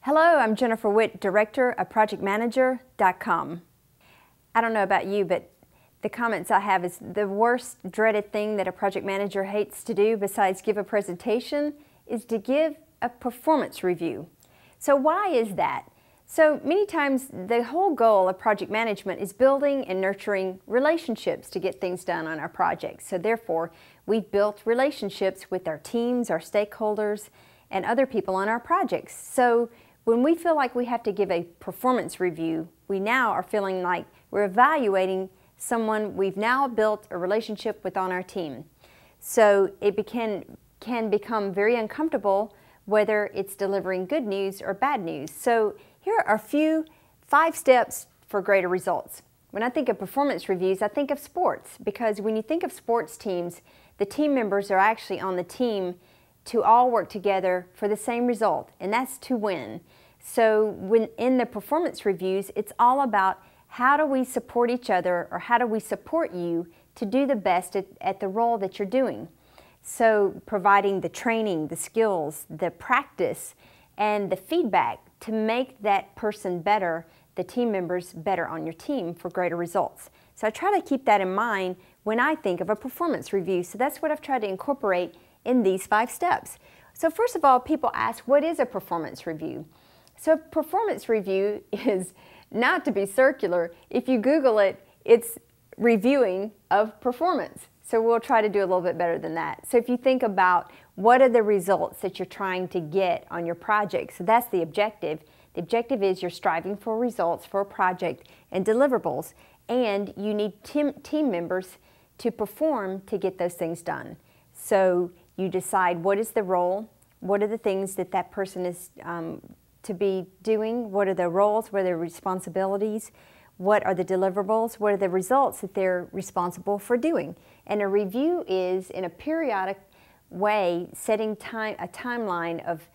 Hello, I'm Jennifer Witt, Director of ProjectManager.com. I don't know about you, but the comments I have is the worst dreaded thing that a project manager hates to do besides give a presentation is to give a performance review. So why is that? So many times the whole goal of project management is building and nurturing relationships to get things done on our projects. So therefore, we've built relationships with our teams, our stakeholders, and other people on our projects. So when we feel like we have to give a performance review, we now are feeling like we're evaluating someone we've now built a relationship with on our team. So it can become very uncomfortable whether it's delivering good news or bad news. So here are five steps for greater results. When I think of performance reviews, I think of sports, because when you think of sports teams, the team members are actually on the team to all work together for the same result, and that's to win. So when in the performance reviews, it's all about how do we support each other, or how do we support you to do the best at the role that you're doing. So providing the training, the skills, the practice, and the feedback to make that person better, the team members better on your team for greater results. So I try to keep that in mind when I think of a performance review. So that's what I've tried to incorporate in these 5 steps. So first of all, people ask, what is a performance review? So performance review is not to be circular. If you Google it, it's reviewing of performance. So we'll try to do a little bit better than that. So if you think about what are the results that you're trying to get on your project, so that's the objective. The objective is you're striving for results for a project and deliverables, and you need team members to perform to get those things done. So you decide what is the role, what are the things that that person is to be doing, what are the roles, what are the responsibilities, what are the deliverables, what are the results that they're responsible for doing. And a review is, in a periodic way, setting a timeline of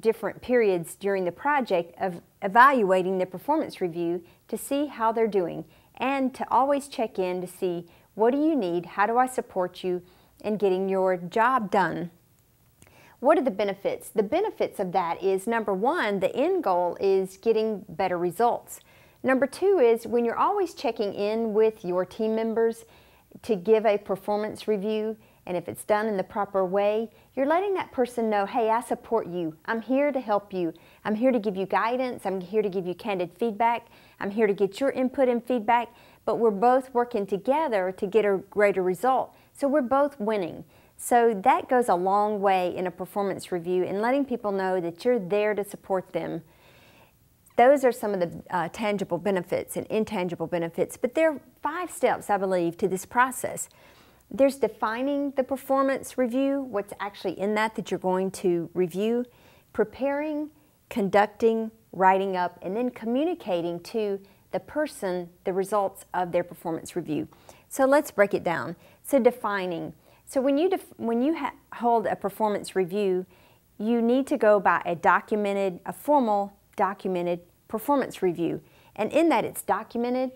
different periods during the project of evaluating the performance review to see how they're doing, and to always check in to see what do you need, how do I support you in getting your job done. What are the benefits? The benefits of that is, number one, the end goal is getting better results. Number two is when you're always checking in with your team members to give a performance review, and if it's done in the proper way, you're letting that person know, hey, I support you. I'm here to help you. I'm here to give you guidance. I'm here to give you candid feedback. I'm here to get your input and feedback, but we're both working together to get a greater result. So we're both winning. So that goes a long way in a performance review, and letting people know that you're there to support them. Those are some of the tangible benefits and intangible benefits, but there are 5 steps, I believe, to this process. There's defining the performance review, what's actually in that you're going to review, preparing, conducting, writing up, and then communicating to the person the results of their performance review. So let's break it down. So defining. So when you hold a performance review, you need to go by a formal documented performance review. And in that, it's documented,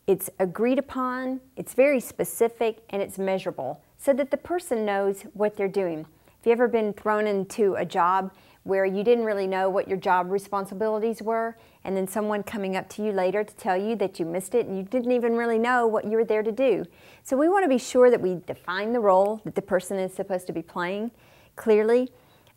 it's agreed upon, it's very specific, and it's measurable so that the person knows what they're doing. Have you ever been thrown into a job where you didn't really know what your job responsibilities were, and then someone coming up to you later to tell you that you missed it and you didn't even really know what you were there to do? So we want to be sure that we define the role that the person is supposed to be playing clearly.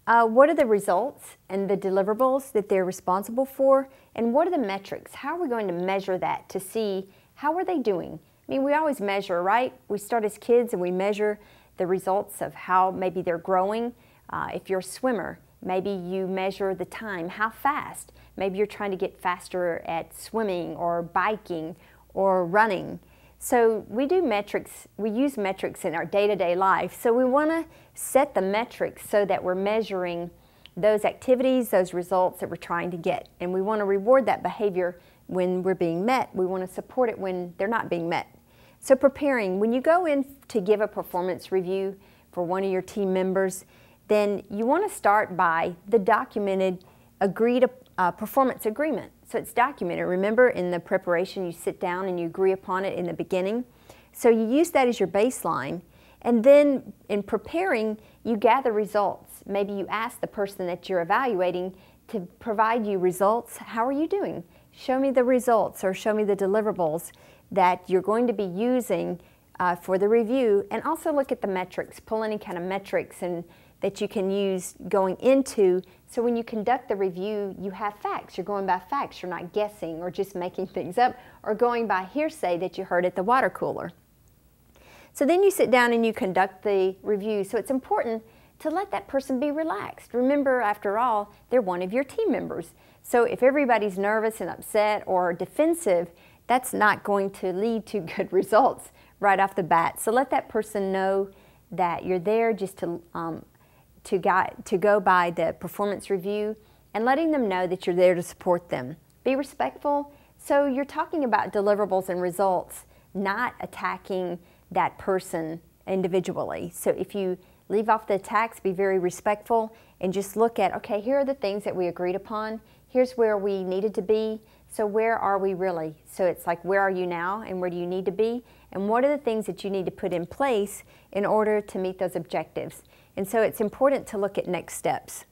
What are the results and the deliverables that they're responsible for, and what are the metrics? How are we going to measure that to see how are they doing? I mean, we always measure, right? We start as kids and we measure the results of how maybe they're growing. If you're a swimmer, maybe you measure the time, how fast. Maybe you're trying to get faster at swimming or biking or running. So we do metrics, we use metrics in our day-to-day life. So we want to set the metrics so that we're measuring those activities, those results that we're trying to get. And we want to reward that behavior when we're being met. We want to support it when they're not being met. So preparing, when you go in to give a performance review for one of your team members, then you want to start by the documented, agreed performance agreement. So it's documented. Remember, in the preparation, you sit down and you agree upon it in the beginning. So you use that as your baseline, And then in preparing, you gather results. Maybe you ask the person that you're evaluating to provide you results. How are you doing? Show me the results or show me the deliverables that you're going to be using for the review, and also look at the metrics. Pull any kind of metrics and that you can use going into, so when you conduct the review, you have facts. You're going by facts. You're not guessing or just making things up or going by hearsay that you heard at the water cooler. So then you sit down and you conduct the review. So it's important to let that person be relaxed. Remember, after all, they're one of your team members. So if everybody's nervous and upset or defensive, that's not going to lead to good results right off the bat. So let that person know that you're there just to go by the performance review, and letting them know that you're there to support them. Be respectful. So you're talking about deliverables and results, not attacking that person individually. So if you leave off the attacks, be very respectful and just look at, okay, here are the things that we agreed upon. Here's where we needed to be. So where are we really? So it's like, where are you now and where do you need to be? And what are the things that you need to put in place in order to meet those objectives? And so it's important to look at next steps.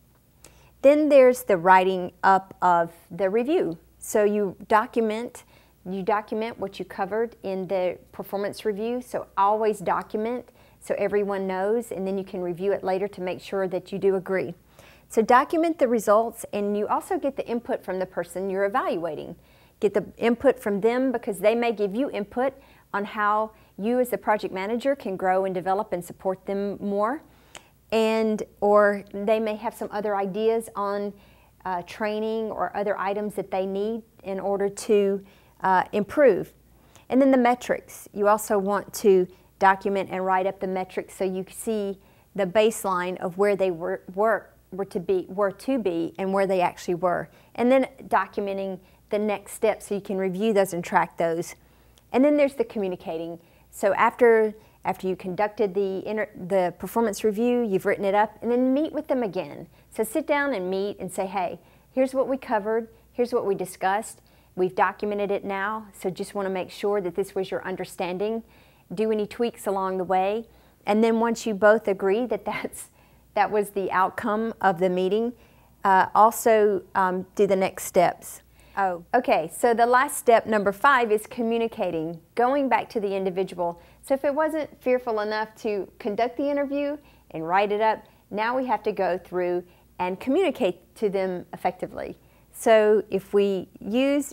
Then there's the writing up of the review. So you document what you covered in the performance review. So always document so everyone knows, and then you can review it later to make sure that you do agree. So document the results, and you also get the input from the person you're evaluating. Get the input from them, because they may give you input on how you as the project manager can grow and develop and support them more. Or they may have some other ideas on training or other items that they need in order to improve. And then the metrics. You also want to document and write up the metrics so you see the baseline of where they were to be and where they actually were. And then documenting the next steps so you can review those and track those. And then there's the communicating. So after you conducted the performance review, you've written it up, and then meet with them again. So sit down and meet and say, hey, here's what we covered, here's what we discussed, we've documented it now, so just want to make sure that this was your understanding. Do any tweaks along the way. And then once you both agree that that was the outcome of the meeting, also do the next steps. Oh, okay, so the last step, number 5, is communicating, going back to the individual. So if it wasn't fearful enough to conduct the interview and write it up, now we have to go through and communicate to them effectively. So if we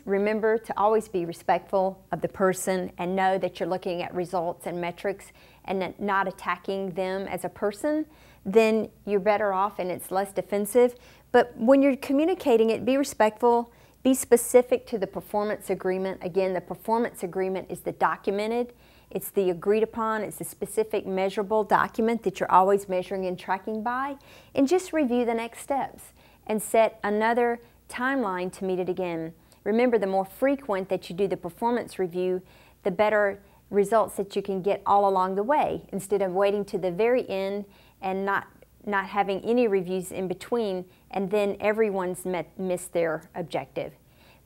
remember to always be respectful of the person and know that you're looking at results and metrics and not attacking them as a person, then you're better off and it's less defensive. But when you're communicating it, be respectful. Be specific to the performance agreement. Again, the performance agreement is the documented, it's the agreed upon, it's the specific measurable document that you're always measuring and tracking by. And just review the next steps and set another timeline to meet it again. Remember, the more frequent that you do the performance review, the better results that you can get all along the way, instead of waiting to the very end and not having any reviews in between, and then everyone's missed their objective.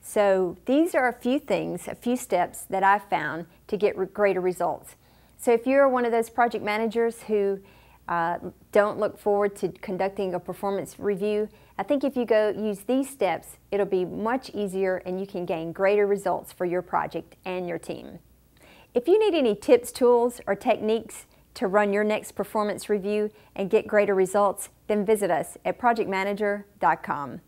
So these are a few things, a few steps that I've found to get greater results. So if you're one of those project managers who don't look forward to conducting a performance review, I think if you go use these steps, it'll be much easier and you can gain greater results for your project and your team. If you need any tips, tools, or techniques to run your next performance review and get greater results, then visit us at projectmanager.com.